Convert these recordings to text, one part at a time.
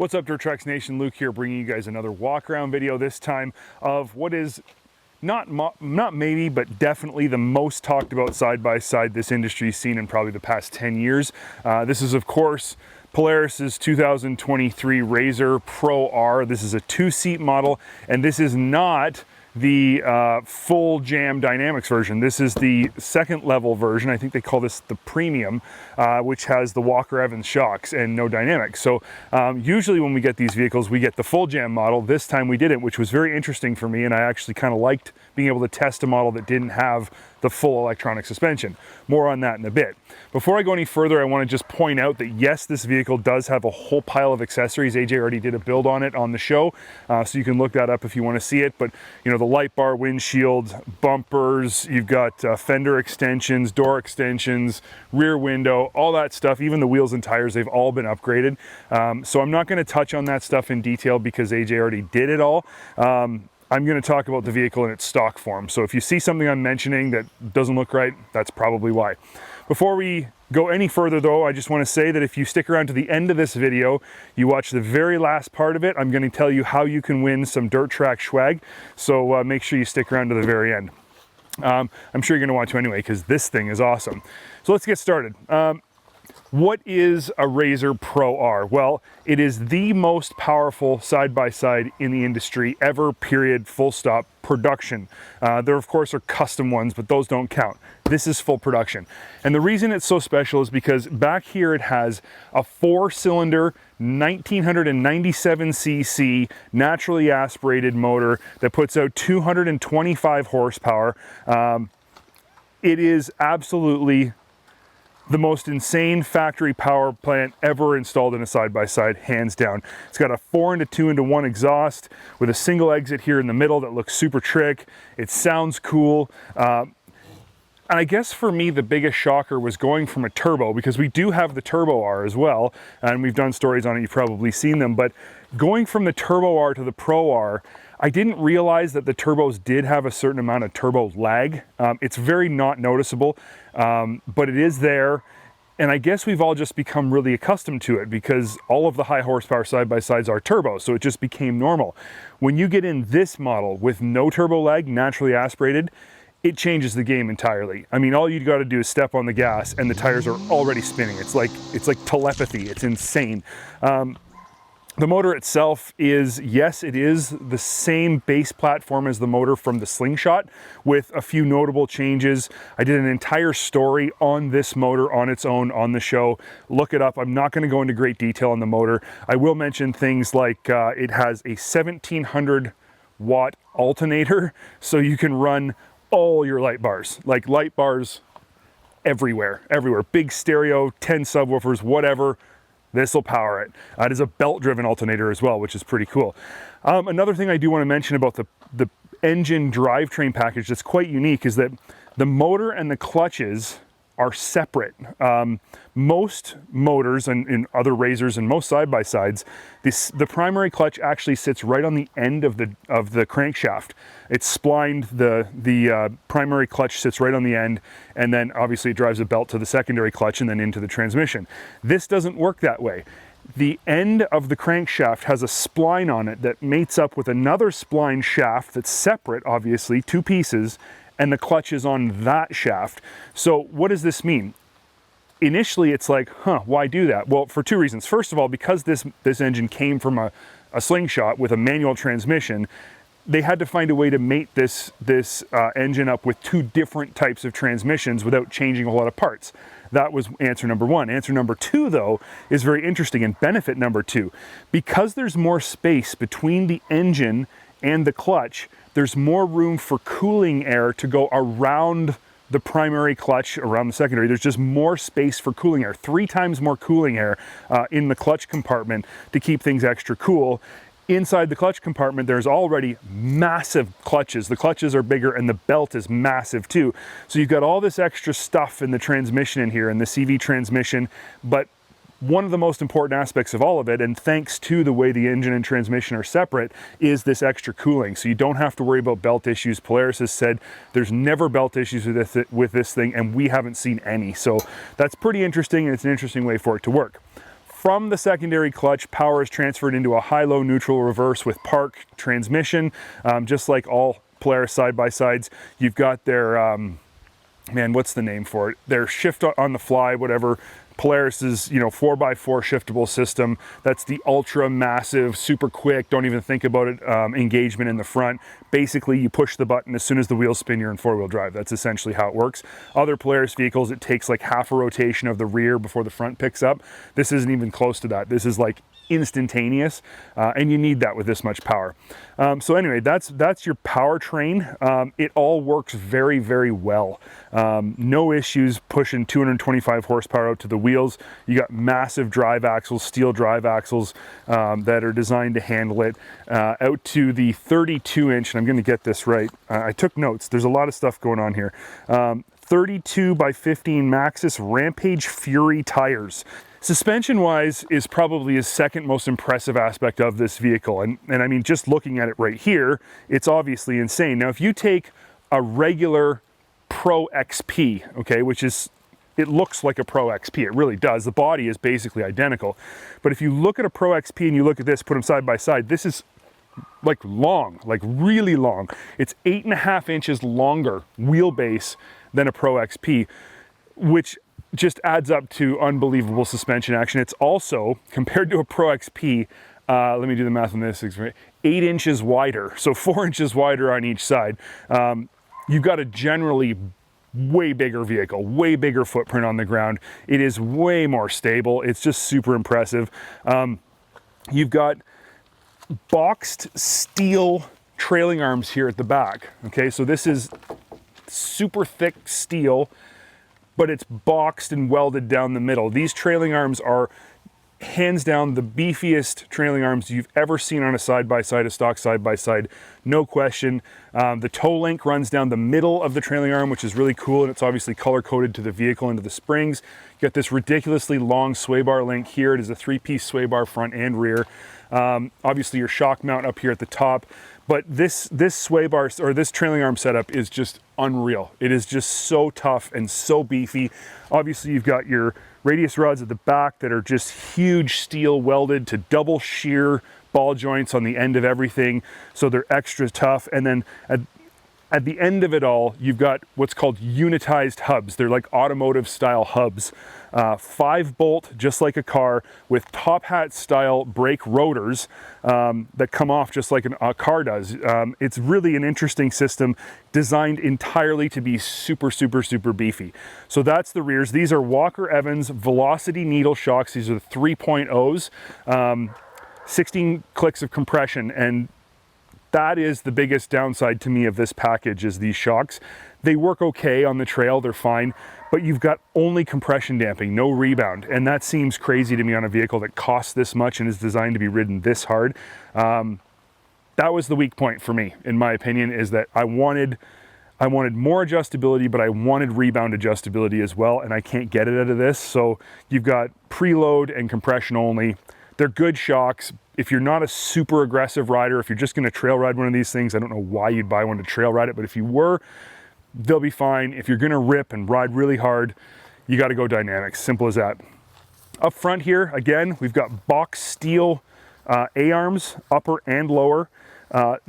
What's up, TRAX Nation? Luke here, bringing you guys another walk around video, this time of what is not maybe, but definitely the most talked about side-by-side this industry's seen in probably the past 10 years. This is, of course, Polaris's 2023 RZR Pro R. This is a 2-seat model, and this is not the full jam dynamics version. This is the second level version. I think they call this the premium, which has the Walker Evans shocks and no dynamics. So usually when we get these vehicles, we get the full jam model. This time we didn't, which was very interesting for me, and I actually kind of liked being able to test a model that didn't have the full electronic suspension. More on that in a bit. Before I go any further, I want to just point out that yes, this vehicle does have a whole pile of accessories. AJ already did a build on it on the show, so you can look that up if you want to see it. But you know, the light bar, windshield, bumpers, you've got fender extensions, door extensions, rear window, all that stuff, even the wheels and tires, they've all been upgraded. So I'm not going to touch on that stuff in detail because AJ already did it all. I'm going to talk about the vehicle in its stock form. So if you see something I'm mentioning that doesn't look right, that's probably why. Before we go any further though, I just want to say that if you stick around to the end of this video, you watch the very last part of it, I'm going to tell you how you can win some dirt track swag. So make sure you stick around to the very end. I'm sure you're going to want to anyway, because this thing is awesome. So let's get started. What is a RZR Pro R? Well, it is the most powerful side-by-side in the industry ever, period, full stop, production. There, of course, are custom ones, but those don't count. This is full production. And the reason it's so special is because back here it has a 4-cylinder, 1997cc, naturally aspirated motor that puts out 225 horsepower. It is absolutely the most insane factory power plant ever installed in a side-by-side, hands down. It's got a 4-into-2-into-1 exhaust with a single exit here in the middle that looks super trick. It sounds cool. And I guess for me, the biggest shocker was going from a turbo, because we do have the Turbo R as well, and we've done stories on it, you've probably seen them, but going from the Turbo R to the Pro R, I didn't realize that the turbos did have a certain amount of turbo lag. It's very not noticeable, but it is there. And I guess we've all just become really accustomed to it because all of the high horsepower side-by-sides are turbo, so it just became normal. When you get in this model with no turbo lag, naturally aspirated, it changes the game entirely. I mean, all you got to do is step on the gas and the tires are already spinning. It's like telepathy. It's insane. The motor itself is, yes, it is the same base platform as the motor from the Slingshot with a few notable changes. I did an entire story on this motor on its own on the show. Look it up. I'm not going to go into great detail on the motor. I will mention things like it has a 1700 watt alternator, so you can run all your light bars, like light bars everywhere. Big stereo, 10 subwoofers, whatever. This will power it. It is a belt-driven alternator as well, which is pretty cool. Another thing I do want to mention about the engine drivetrain package that's quite unique is that the motor and the clutches are separate. Most motors and in other RZRs and most side-by-sides, the primary clutch actually sits right on the end of the crankshaft. It's splined, the primary clutch sits right on the end, and then obviously it drives a belt to the secondary clutch and then into the transmission. This doesn't work that way. The end of the crankshaft has a spline on it that mates up with another spline shaft that's separate, obviously, 2 pieces, and the clutch is on that shaft. So what does this mean? Initially, it's like, why do that? Well, for 2 reasons. First of all, because this engine came from a Slingshot with a manual transmission, they had to find a way to mate this engine up with 2 different types of transmissions without changing a lot of parts. That was answer number 1. Answer number 2, though, is very interesting, and benefit number 2. Because there's more space between the engine and the clutch, there's more room for cooling air to go around the primary clutch, around the secondary. There's just more space for cooling air, 3 times more cooling air in the clutch compartment to keep things extra cool. Inside the clutch compartment, there's already massive clutches. The clutches are bigger and the belt is massive too. So you've got all this extra stuff in the transmission in here, in the CV transmission, but one of the most important aspects of all of it, and thanks to the way the engine and transmission are separate, is this extra cooling. So you don't have to worry about belt issues. Polaris has said there's never belt issues with this thing, and we haven't seen any. So that's pretty interesting, and it's an interesting way for it to work. From the secondary clutch, power is transferred into a high-low neutral reverse with park transmission, just like all Polaris side-by-sides. You've got their, man, what's the name for it? Their shift on the fly, whatever. Polaris's, 4x4 shiftable system. That's the ultra massive, super quick, don't even think about it, engagement in the front. Basically, you push the button as soon as the wheels spin, you're in four-wheel drive. That's essentially how it works. Other Polaris vehicles, it takes like half a rotation of the rear before the front picks up. This isn't even close to that. This is like instantaneous, and you need that with this much power. So anyway, that's your powertrain. It all works very, very well. No issues pushing 225 horsepower out to the wheels. You got massive drive axles, steel drive axles that are designed to handle it out to the 32-inch, and I'm going to get this right. I took notes. There's a lot of stuff going on here. 32 by 15 Maxxis Rampage Fury tires. Suspension-wise is probably his second most impressive aspect of this vehicle. And I mean, just looking at it right here, it's obviously insane. Now, if you take a regular Pro XP, okay, which is, it looks like a Pro XP, it really does. The body is basically identical. But if you look at a Pro XP and you look at this, put them side by side, this is like long, like really long. It's 8.5 inches longer wheelbase than a Pro XP, which just adds up to unbelievable suspension action. It's also, compared to a Pro XP, let me do the math on this, 8 inches wider, so 4 inches wider on each side. You've got a generally way bigger vehicle, way bigger footprint on the ground. It is way more stable. It's just super impressive. You've got boxed steel trailing arms here at the back. Okay, so this is super thick steel, but it's boxed and welded down the middle. These trailing arms are hands down the beefiest trailing arms you've ever seen on a side-by-side, a stock side-by-side, no question. The toe link runs down the middle of the trailing arm, which is really cool, and it's obviously color-coded to the vehicle and to the springs. You got this ridiculously long sway bar link here. It is a 3-piece sway bar front and rear. Obviously your shock mount up here at the top, but this sway bar, or this trailing arm setup, is just unreal. It is just so tough and so beefy. Obviously you've got your radius rods at the back that are just huge steel welded to double shear ball joints on the end of everything, so they're extra tough. And then at the end of it all, you've got what's called unitized hubs. They're like automotive style hubs. 5-bolt, just like a car, with top hat style brake rotors that come off just like a car does. It's really an interesting system designed entirely to be super, super, super beefy. So that's the rears. These are Walker Evans Velocity needle shocks. These are the 3.0s, 16 clicks of compression, and that is the biggest downside to me of this package, is these shocks. They work okay on the trail, they're fine, but you've got only compression damping, no rebound. And that seems crazy to me on a vehicle that costs this much and is designed to be ridden this hard. That was the weak point for me, in my opinion, is that I wanted more adjustability, but I wanted rebound adjustability as well, and I can't get it out of this. So you've got preload and compression only. They're good shocks. If you're not a super aggressive rider, if you're just gonna trail ride one of these things, I don't know why you'd buy one to trail ride it, but if you were, they'll be fine. If you're gonna rip and ride really hard, you gotta go dynamics, simple as that. Up front here, again, we've got box steel A-arms, upper and lower.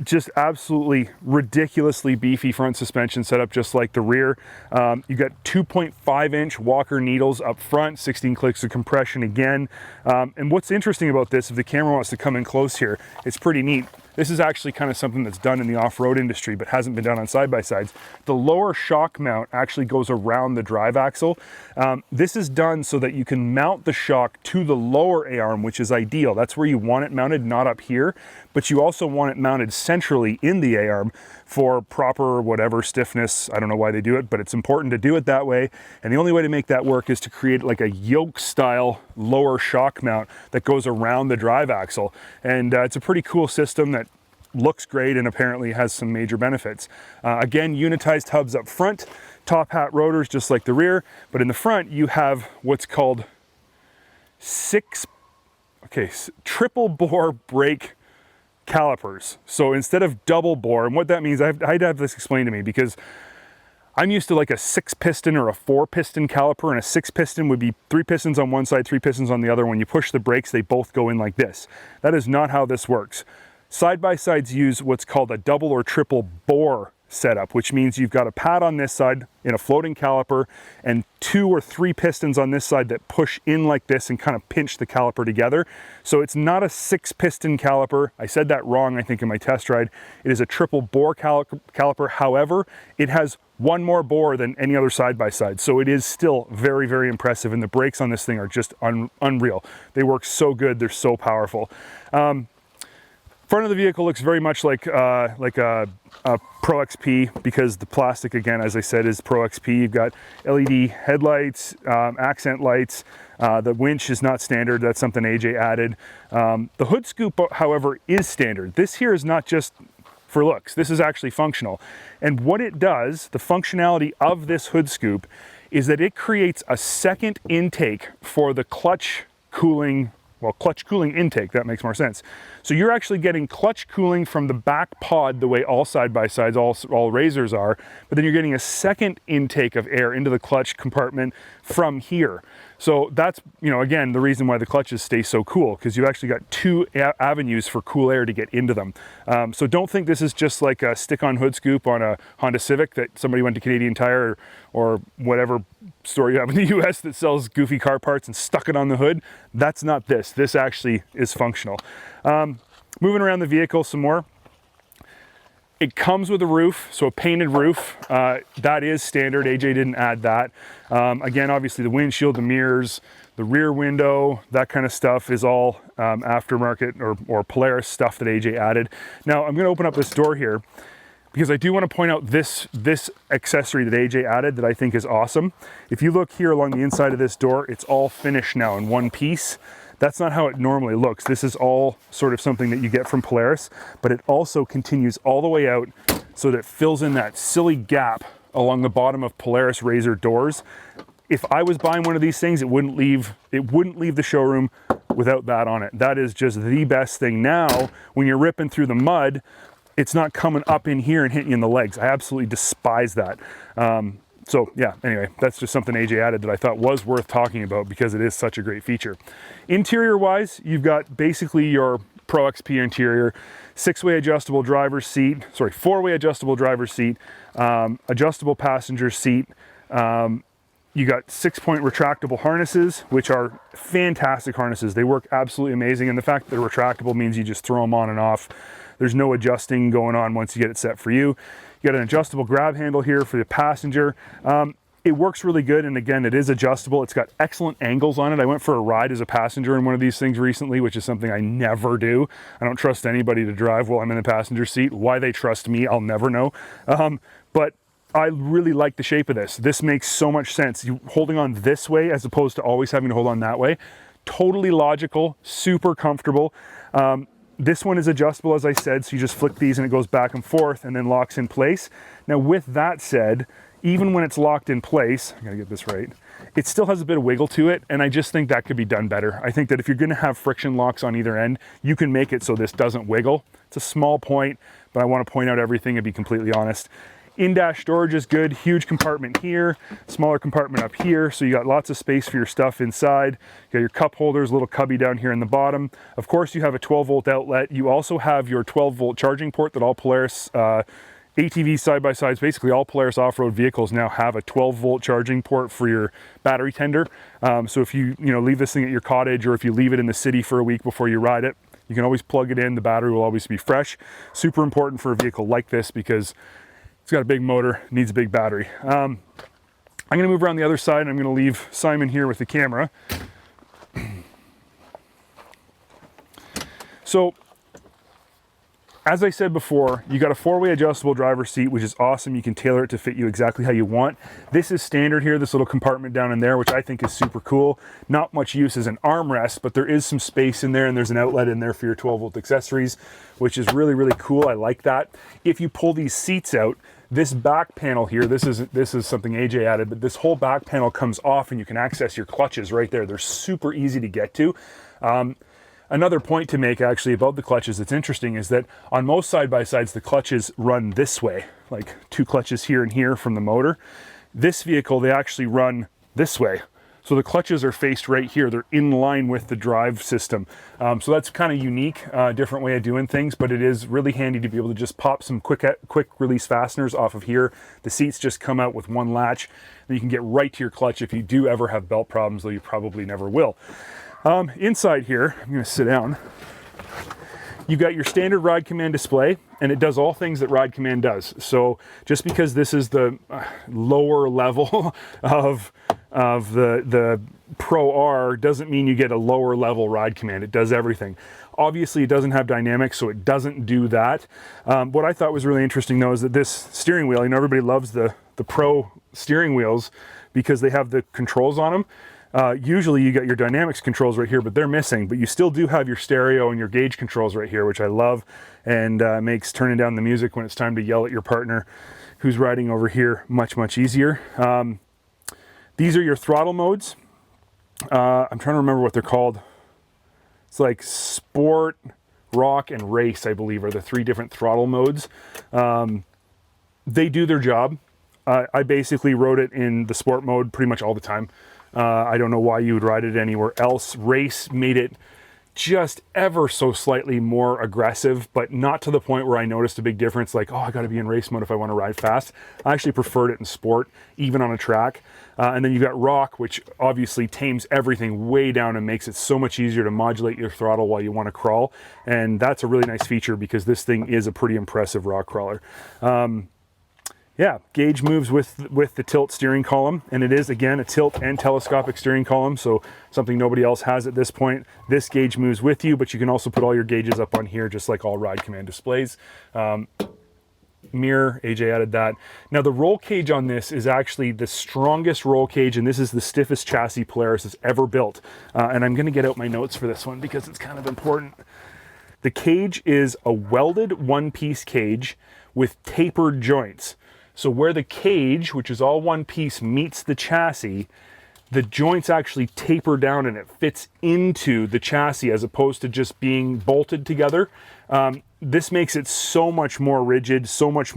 Just absolutely ridiculously beefy front suspension setup, just like the rear. You got 2.5-inch Walker needles up front, 16 clicks of compression again. And what's interesting about this, if the camera wants to come in close here, it's pretty neat. This is actually kind of something that's done in the off-road industry, but hasn't been done on side-by-sides. The lower shock mount actually goes around the drive axle. This is done so that you can mount the shock to the lower A-arm, which is ideal. That's where you want it mounted, not up here, but you also want it mounted centrally in the A-arm for proper whatever stiffness. I don't know why they do it, but it's important to do it that way. And the only way to make that work is to create like a yoke-style lower shock mount that goes around the drive axle. And it's a pretty cool system that looks great and apparently has some major benefits. Again, unitized hubs up front, top hat rotors just like the rear, but in the front you have what's called triple bore brake calipers. So instead of double bore, and what that means, I had to have this explained to me, because I'm used to like a 6-piston or a 4-piston caliper, and a 6-piston would be 3 pistons on one side, 3 pistons on the other. When you push the brakes, they both go in like this. That is not how this works. Side-by-sides use what's called a double or triple bore setup, which means you've got a pad on this side in a floating caliper and 2 or 3 pistons on this side that push in like this and kind of pinch the caliper together. So it's not a 6-piston caliper. I said that wrong, I think, in my test ride. It is a triple bore caliper. However, it has one more bore than any other side-by-side. So it is still very, very impressive. And the brakes on this thing are just unreal. They work so good. They're so powerful. Front of the vehicle looks very much like a Pro XP, because the plastic, again, as I said, is Pro XP. You've got LED headlights, accent lights. The winch is not standard. That's something AJ added. The hood scoop, however, is standard. This here is not just for looks. This is actually functional. And what it does, the functionality of this hood scoop, is that it creates a second intake for the clutch cooling intake. That makes more sense. So you're actually getting clutch cooling from the back pod, the way all side-by-sides, all RZRs are, but then you're getting a second intake of air into the clutch compartment from here. So that's, you know, again, the reason why the clutches stay so cool, because you've actually got 2 avenues for cool air to get into them. So don't think this is just like a stick-on hood scoop on a Honda Civic that somebody went to Canadian Tire or whatever store you have in the US that sells goofy car parts and stuck it on the hood. That's not this. This actually is functional. Moving around the vehicle some more. It comes with a roof, so a painted roof. That is standard. AJ didn't add that. Again, obviously the windshield, the mirrors, the rear window, that kind of stuff is all aftermarket or Polaris stuff that AJ added. Now I'm going to open up this door here because I do want to point out this accessory that AJ added that I think is awesome. If you look here along the inside of this door, it's all finished now in one piece. That's not how it normally looks. This is all sort of something that you get from Polaris, but it also continues all the way out so that it fills in that silly gap along the bottom of Polaris RZR doors. If I was buying one of these things, it wouldn't leave the showroom without that on it. That is just the best thing. Now, when you're ripping through the mud, it's not coming up in here and hitting you in the legs. I absolutely despise that. So yeah, anyway, that's just something AJ added that I thought was worth talking about because it is such a great feature. Interior wise, you've got basically your Pro XP interior, 4-way adjustable driver's seat, adjustable passenger seat. You got 6-point retractable harnesses, which are fantastic harnesses. They work absolutely amazing. And the fact that they're retractable means you just throw them on and off. There's no adjusting going on once you get it set for you. You got an adjustable grab handle here for the passenger. It works really good, and again, it is adjustable. It's got excellent angles on it. I went for a ride as a passenger in one of these things recently, which is something I never do. I don't trust anybody to drive while I'm in the passenger seat. Why they trust me, I'll never know. But I really like the shape of this. This makes so much sense. You holding on this way as opposed to always having to hold on that way. Totally logical, super comfortable. This one is adjustable, as I said, so you just flick these and it goes back and forth and then locks in place. Now, with that said, even when it's locked in place, I gotta get this right, it still has a bit of wiggle to it, and I just think that could be done better. I think that if you're gonna have friction locks on either end, you can make it so this doesn't wiggle. It's a small point, but I wanna point out everything and be completely honest. In-dash storage is good, huge compartment here, smaller compartment up here, so you got lots of space for your stuff inside. You got your cup holders, little cubby down here in the bottom. Of course, you have a 12-volt outlet. You also have your 12-volt charging port that all Polaris ATV side-by-sides, basically all Polaris off-road vehicles now have a 12-volt charging port for your battery tender. So if you leave this thing at your cottage, or if you leave it in the city for a week before you ride it, you can always plug it in. The battery will always be fresh. Super important for a vehicle like this because it's got a big motor, needs a big battery. I'm gonna move around the other side and I'm gonna leave Simon here with the camera. So, as I said before, you got a 4-way adjustable driver's seat, which is awesome. You can tailor it to fit you exactly how you want. This is standard here, this little compartment down in there, which I think is super cool. Not much use as an armrest, but there is some space in there and there's an outlet in there for your 12-volt accessories, which is really, really cool. I like that. If you pull these seats out, this back panel here, this is something AJ added, but this whole back panel comes off and you can access your clutches right there. They're super easy to get to. Another point to make actually about the clutches that's interesting is that on most side-by-sides, the clutches run this way, like 2 clutches here and here from the motor. This vehicle, they actually run this way. So the clutches are faced right here. They're in line with the drive system. So that's kind of unique, different way of doing things, but it is really handy to be able to just pop some quick release fasteners off of here. The seats just come out with one latch, and you can get right to your clutch if you do ever have belt problems, though you probably never will. Inside here, I'm gonna sit down. You've got your standard Ride Command display, and it does all things that Ride Command does. So just because this is the lower level of the Pro R doesn't mean you get a lower level Ride Command. It does everything. Obviously, it doesn't have dynamics, so it doesn't do that. What I thought was really interesting, though, is that this steering wheel, you know, everybody loves the Pro steering wheels because they have the controls on them. Usually you got your dynamics controls right here, but they're missing, but you still do have your stereo and your gauge controls right here, which I love, and makes turning down the music when it's time to yell at your partner who's riding over here much, much easier. These are your throttle modes. I'm trying to remember what they're called. It's like Sport, Rock, and Race, I believe, are the 3 different throttle modes. They do their job. I basically rode it in the Sport mode pretty much all the time. I don't know why you would ride it anywhere else. Race made it just ever so slightly more aggressive, but not to the point where I noticed a big difference, like, oh, I gotta be in race mode if I wanna ride fast. I actually preferred it in Sport, even on a track. And then you've got Rock, which obviously tames everything way down and makes it so much easier to modulate your throttle while you wanna crawl. And that's a really nice feature because this thing is a pretty impressive rock crawler. Yeah, gauge moves with the tilt steering column, and it is, again, a tilt and telescopic steering column, so something nobody else has at this point. This gauge moves with you, but you can also put all your gauges up on here, just like all Ride Command displays. Mirror, AJ added that. Now the roll cage on this is actually the strongest roll cage, and this is the stiffest chassis Polaris has ever built. And I'm gonna get out my notes for this one because it's kind of important. The cage is a welded one-piece cage with tapered joints. So where the cage, which is all one piece, meets the chassis, the joints actually taper down and it fits into the chassis as opposed to just being bolted together. This makes it so much more rigid, so much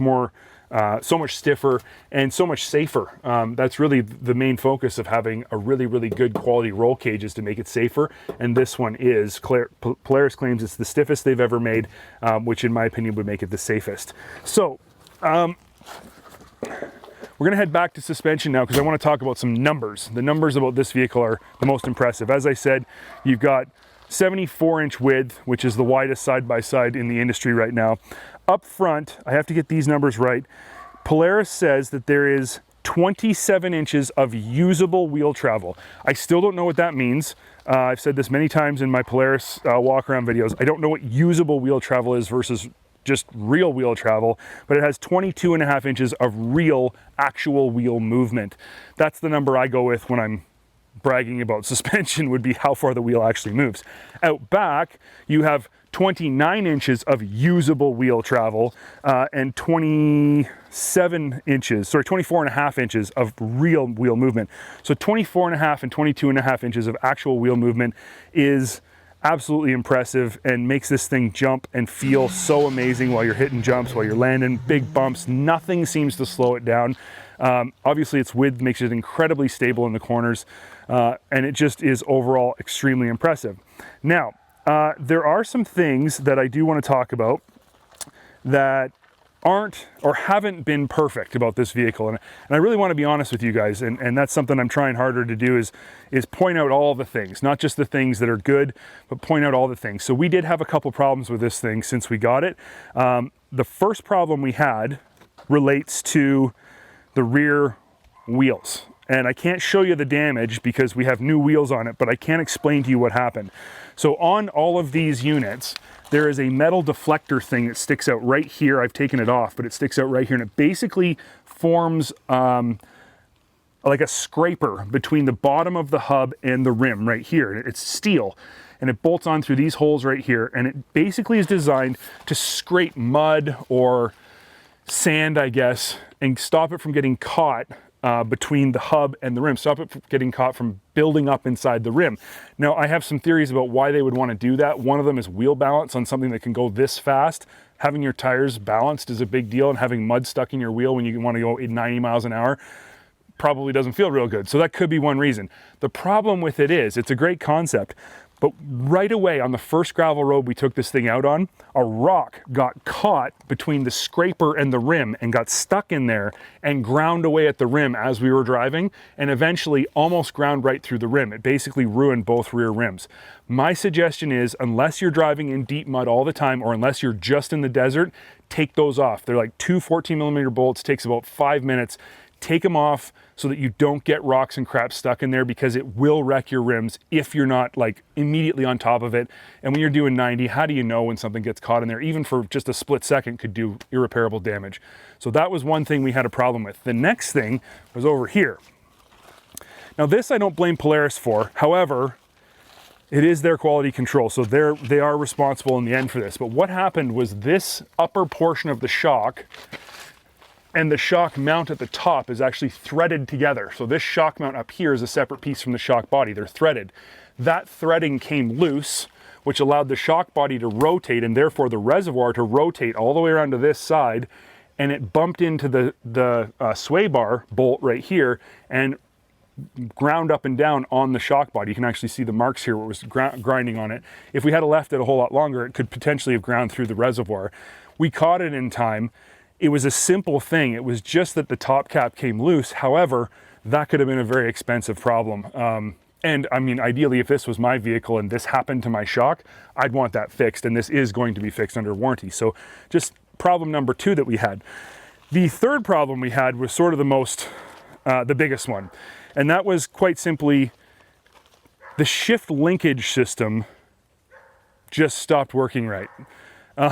stiffer, and so much safer. That's really the main focus of having a really, really good quality roll cage, is to make it safer. And this one is. Polaris claims it's the stiffest they've ever made, which in my opinion would make it the safest. So, we're gonna head back to suspension now because I want to talk about some numbers. The numbers about this vehicle are the most impressive. As I said, you've got 74-inch width, which is the widest side-by-side in the industry right now. Up front, I have to get these numbers right. Polaris says that there is 27 inches of usable wheel travel. I still don't know what that means. I've said this many times in my Polaris walk-around videos. I don't know what usable wheel travel is versus just real wheel travel, but it has 22.5 inches of real actual wheel movement. That's the number I go with when I'm bragging about suspension, would be how far the wheel actually moves. Out back, you have 29 inches of usable wheel travel and 24.5 inches of real wheel movement. So 24.5 and 22.5 inches of actual wheel movement is absolutely impressive and makes this thing jump and feel so amazing while you're hitting jumps, while you're landing big bumps. Nothing seems to slow it down. Obviously its width makes it incredibly stable in the corners, and it just is overall extremely impressive. Now, there are some things that I do want to talk about that aren't or haven't been perfect about this vehicle, and I really want to be honest with you guys, and that's something I'm trying harder to do, is point out all the things, not just the things that are good, but point out all the things. So we did have a couple problems with this thing since we got it. The first problem we had relates to the rear wheels, and I can't show you the damage because we have new wheels on it, but I can explain to you what happened. So on all of these units, there is a metal deflector thing that sticks out right here. I've taken it off, but it sticks out right here, and it basically forms like a scraper between the bottom of the hub and the rim right here. It's steel, and it bolts on through these holes right here, and it basically is designed to scrape mud or sand, I guess, and stop it from getting caught between the hub and the rim, stop it from getting caught from building up inside the rim. Now, I have some theories about why they would want to do that. One of them is wheel balance on something that can go this fast. Having your tires balanced is a big deal, and having mud stuck in your wheel when you want to go 90 miles an hour probably doesn't feel real good. So that could be one reason. The problem with it is, it's a great concept, but right away on the first gravel road we took this thing out on, a rock got caught between the scraper and the rim and got stuck in there and ground away at the rim as we were driving, and eventually almost ground right through the rim. It basically ruined both rear rims. My suggestion is, unless you're driving in deep mud all the time, or unless you're just in the desert, take those off. They're like 2 14mm bolts, takes about 5 minutes. Take them off so that you don't get rocks and crap stuck in there, because it will wreck your rims if you're not like immediately on top of it. And when you're doing 90, how do you know when something gets caught in there? Even for just a split second could do irreparable damage. So that was one thing we had a problem with. The next thing was over here. Now this I don't blame Polaris for. However, it is their quality control, so they are responsible in the end for this. But what happened was this upper portion of the shock and the shock mount at the top is actually threaded together. So this shock mount up here is a separate piece from the shock body. They're threaded. That threading came loose, which allowed the shock body to rotate, and therefore the reservoir to rotate all the way around to this side, and it bumped into the sway bar bolt right here and ground up and down on the shock body. You can actually see the marks here where it was grinding on it. If we had left it a whole lot longer, it could potentially have ground through the reservoir. We caught it in time. It was a simple thing. It was just that the top cap came loose. However, that could have been a very expensive problem. And I mean, ideally, if this was my vehicle and this happened to my shock, I'd want that fixed, and this is going to be fixed under warranty. So just problem number 2 that we had. The third problem we had was sort of the biggest one. And that was quite simply the shift linkage system just stopped working right.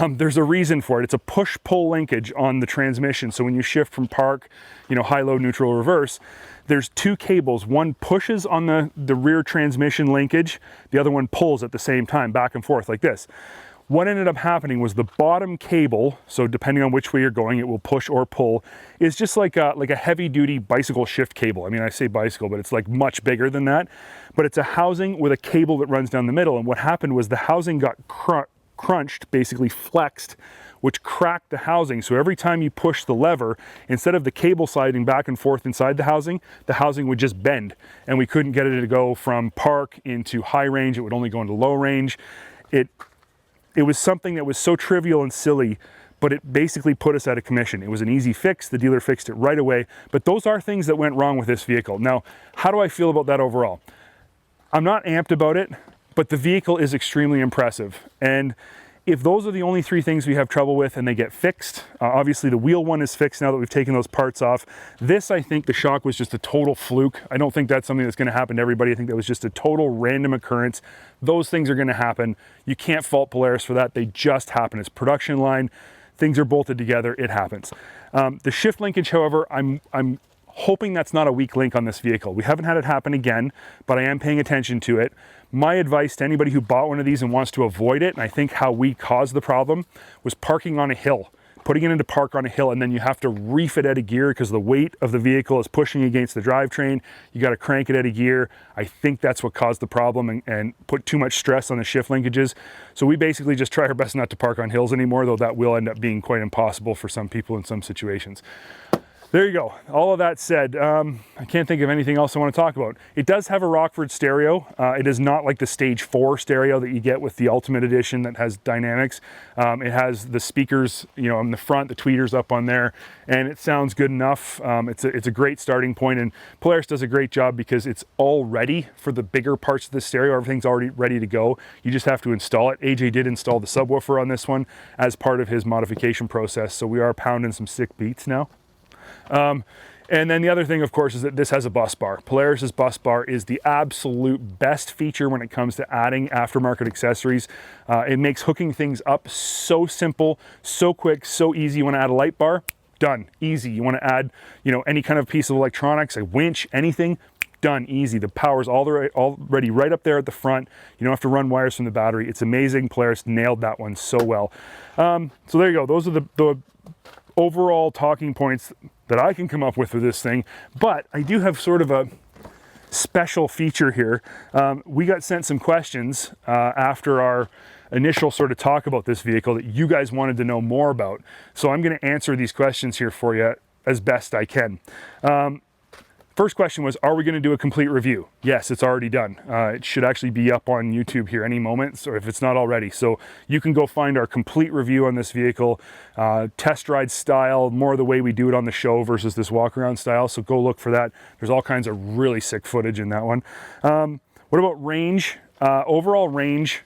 There's a reason for it. It's a push-pull linkage on the transmission. So when you shift from park, high, low, neutral, reverse, there's 2 cables. One pushes on the rear transmission linkage. The other one pulls at the same time, back and forth like this. What ended up happening was the bottom cable, so depending on which way you're going, it will push or pull, is just like a heavy-duty bicycle shift cable. I mean, I say bicycle, but it's like much bigger than that. But it's a housing with a cable that runs down the middle. And what happened was the housing got crunched, basically flexed, which cracked the housing. So every time you push the lever, instead of the cable sliding back and forth inside the housing would just bend, and we couldn't get it to go from park into high range. It would only go into low range. It was something that was so trivial and silly, but it basically put us out of commission. It was an easy fix. The dealer fixed it right away. But those are things that went wrong with this vehicle. Now, how do I feel about that overall? I'm not amped about it, but the vehicle is extremely impressive. And if those are the only 3 things we have trouble with and they get fixed, obviously the wheel one is fixed now that we've taken those parts off. This, I think the shock was just a total fluke. I don't think that's something that's going to happen to everybody. I think that was just a total random occurrence. Those things are going to happen. You can't fault Polaris for that. They just happen. It's production line. Things are bolted together. It happens. The shift linkage, however, I'm hoping that's not a weak link on this vehicle. We haven't had it happen again, but I am paying attention to it. My advice to anybody who bought one of these and wants to avoid it, and I think how we caused the problem, was parking on a hill. Putting it into park on a hill, and then you have to reef it out of gear because the weight of the vehicle is pushing against the drivetrain. You got to crank it out of gear. I think that's what caused the problem and put too much stress on the shift linkages. So we basically just try our best not to park on hills anymore, though that will end up being quite impossible for some people in some situations. There you go. All of that said, I can't think of anything else I want to talk about. It does have a Rockford stereo. It is not like the Stage 4 stereo that you get with the Ultimate Edition that has dynamics. It has the speakers, on the front, the tweeters up on there, and it sounds good enough. It's a great starting point, and Polaris does a great job because it's all ready for the bigger parts of the stereo. Everything's already ready to go. You just have to install it. AJ did install the subwoofer on this one as part of his modification process, so we are pounding some sick beats now. And then the other thing, of course, is that this has a bus bar. Polaris's bus bar is the absolute best feature when it comes to adding aftermarket accessories. It makes hooking things up so simple, so quick, so easy. You want to add a light bar? Done. Easy. You want to add, any kind of piece of electronics, a winch, anything? Done. Easy. The power's already right up there at the front. You don't have to run wires from the battery. It's amazing. Polaris nailed that one so well. So there you go. Those are the overall talking points that I can come up with this thing, but I do have sort of a special feature here. We got sent some questions after our initial sort of talk about this vehicle that you guys wanted to know more about. So I'm going to answer these questions here for you as best I can. First question was, are we going to do a complete review? Yes, it's already done. It should actually be up on YouTube here any moment, so if it's not already. So you can go find our complete review on this vehicle, test ride style, more the way we do it on the show versus this walk around style. So go look for that. There's all kinds of really sick footage in that one. What about range? Overall range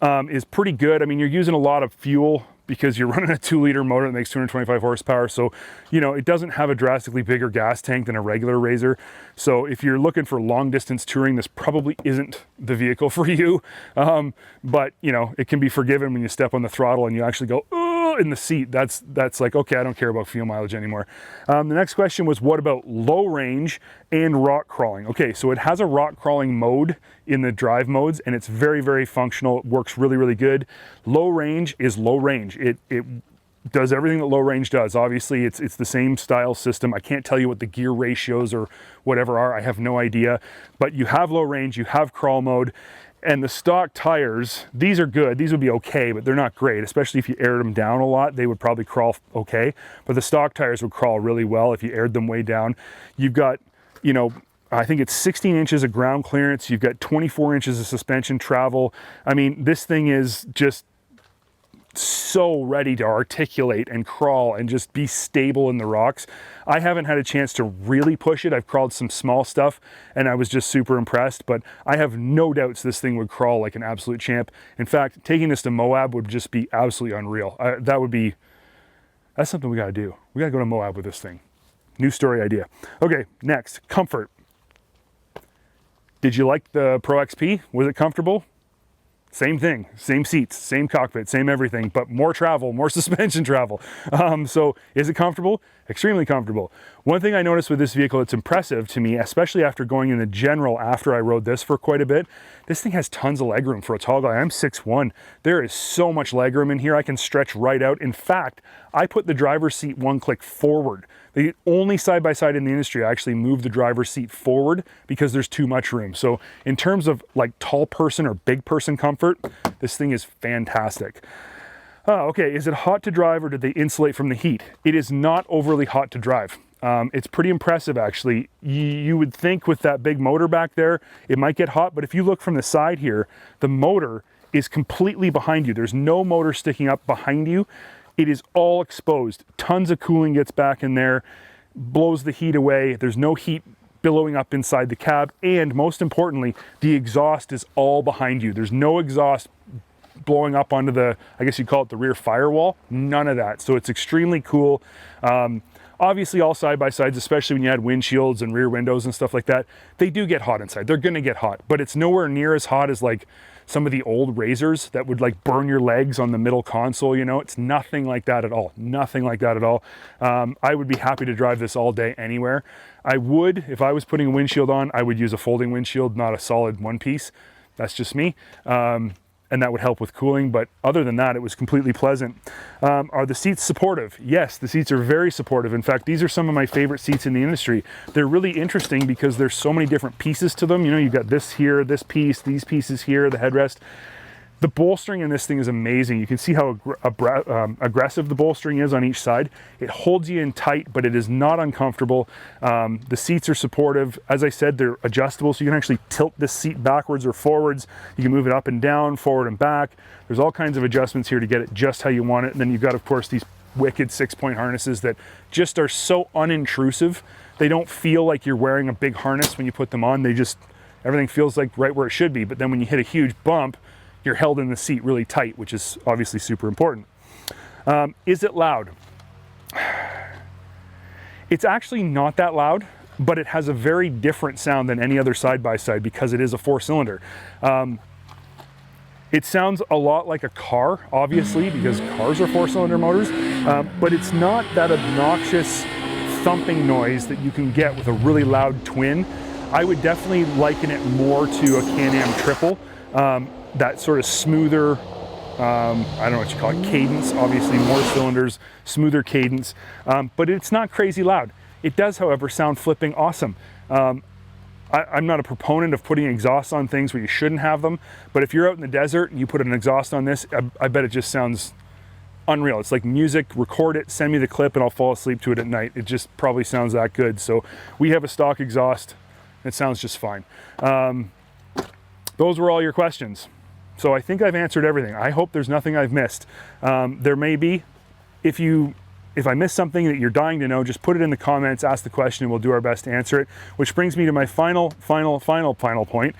is pretty good. I mean, you're using a lot of fuel because you're running a 2-liter motor that makes 225 horsepower. So, you know, it doesn't have a drastically bigger gas tank than a regular RZR. So if you're looking for long distance touring, this probably isn't the vehicle for you. But, you know, it can be forgiven when you step on the throttle and you actually go, oh, in the seat. That's like, okay, I don't care about fuel mileage anymore. The next question was, what about low range and rock crawling? Okay, so it has a rock crawling mode in the drive modes, and it's very, very functional. It works really, really good. Low range is low range. It does everything that low range does. Obviously, it's the same style system. I can't tell you what the gear ratios or whatever are. I have no idea. But you have low range, you have crawl mode, and the stock tires, these are good. These would be okay, but they're not great, especially if you aired them down a lot. They would probably crawl okay, but the stock tires would crawl really well if you aired them way down. You've got, you know, I think it's 16 inches of ground clearance. You've got 24 inches of suspension travel. I mean, this thing is just so ready to articulate and crawl and just be stable in the rocks. I haven't had a chance to really push it. I've crawled some small stuff and I was just super impressed, but I have no doubts this thing would crawl like an absolute champ. In fact, taking this to Moab would just be absolutely unreal. That's something we gotta do. We gotta go to Moab with this thing. New story idea. Okay, next, comfort. Did you like the Pro XP? Was it comfortable? Same thing, same seats, same cockpit, same everything, but more travel, more suspension travel. So is it comfortable? Extremely comfortable. One thing I noticed with this vehicle that's impressive to me, especially after going in the general after I rode this for quite a bit, this thing has tons of legroom for a tall guy. I'm 6'1". There is so much legroom in here. I can stretch right out. In fact, I put the driver's seat one click forward. The only side-by-side in the industry I actually move the driver's seat forward because there's too much room. So in terms of like tall person or big person comfort, this thing is fantastic. Okay, is it hot to drive or did they insulate from the heat? It is not overly hot to drive. It's pretty impressive actually. You would think with that big motor back there, it might get hot, but if you look from the side here, the motor is completely behind you. There's no motor sticking up behind you. It is all exposed. Tons of cooling gets back in there, blows the heat away. There's no heat billowing up inside the cab. And most importantly, the exhaust is all behind you. There's no exhaust blowing up onto the, I guess you'd call it the rear firewall. None of that. So it's extremely cool. Obviously all side-by-sides, especially when you add windshields and rear windows and stuff like that, they do get hot inside. They're gonna get hot, but it's nowhere near as hot as like some of the old RZRs that would like burn your legs on the middle console, you know. It's nothing like that at all. Nothing like that at all. I would be happy to drive this all day anywhere. I would, if I was putting a windshield on, I would use a folding windshield, not a solid one piece. That's just me. And that would help with cooling, but other than that, it was completely pleasant. Are the seats supportive? Yes, the seats are very supportive. In fact, these are some of my favorite seats in the industry. They're really interesting because there's so many different pieces to them. You know, you've got this here, this piece, these pieces here, the headrest. The bolstering in this thing is amazing. You can see how aggressive the bolstering is on each side. It holds you in tight, but it is not uncomfortable. The seats are supportive. As I said, they're adjustable, so you can actually tilt this seat backwards or forwards. You can move it up and down, forward and back. There's all kinds of adjustments here to get it just how you want it. And then you've got, of course, these wicked 6-point harnesses that just are so unintrusive. They don't feel like you're wearing a big harness when you put them on. Everything feels like right where it should be. But then when you hit a huge bump, you're held in the seat really tight, which is obviously super important. Is it loud? It's actually not that loud, but it has a very different sound than any other side-by-side because it is a 4-cylinder. It sounds a lot like a car, obviously, because cars are 4-cylinder motors, but it's not that obnoxious thumping noise that you can get with a really loud twin. I would definitely liken it more to a Can-Am triple. That sort of smoother, I don't know what you call it, cadence. Obviously more cylinders, smoother cadence, but it's not crazy loud. It does, however, sound flipping awesome. I'm not a proponent of putting exhaust on things where you shouldn't have them, but if you're out in the desert and you put an exhaust on this, I bet it just sounds unreal. It's like music. Record it, send me the clip, and I'll fall asleep to it at night. It just probably sounds that good. So we have a stock exhaust. It sounds just fine. Those were all your questions. So I think I've answered everything. I hope there's nothing I've missed. There may be. If I missed something that you're dying to know, just put it in the comments, ask the question, and we'll do our best to answer it. Which brings me to my final point.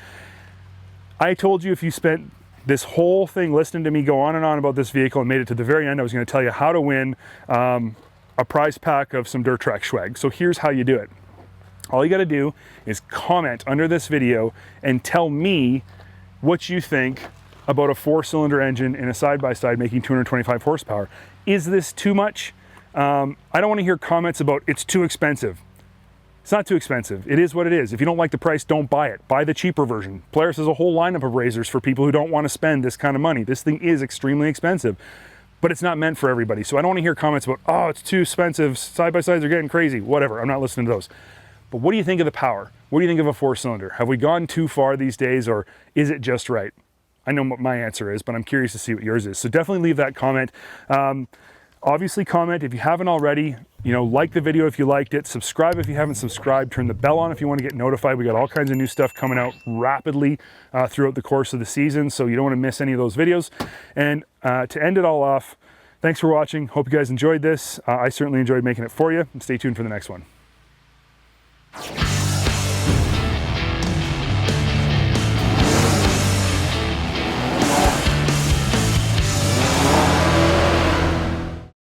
I told you if you spent this whole thing listening to me go on and on about this vehicle and made it to the very end, I was going to tell you how to win a prize pack of some Dirt Track swag. So here's how you do it. All you got to do is comment under this video and tell me what you think about a 4-cylinder engine in a side-by-side making 225 horsepower. Is this too much? I don't want to hear comments about it's too expensive. It's not too expensive. It is what it is. If you don't like the price, don't buy it. Buy the cheaper version. Polaris has a whole lineup of razors for people who don't want to spend this kind of money. This thing is extremely expensive, but it's not meant for everybody. So I don't want to hear comments about, oh, it's too expensive. Side-by-sides are getting crazy. Whatever. I'm not listening to those. But what do you think of the power? What do you think of a 4-cylinder? Have we gone too far these days, or is it just right? I know what my answer is, but I'm curious to see what yours is. So definitely leave that comment. Obviously comment if you haven't already, like the video if you liked it, subscribe if you haven't subscribed, turn the bell on if you want to get notified. We got all kinds of new stuff coming out rapidly throughout the course of the season, so you don't want to miss any of those videos. And to end it all off, thanks for watching. Hope you guys enjoyed this. I certainly enjoyed making it for you, and stay tuned for the next one.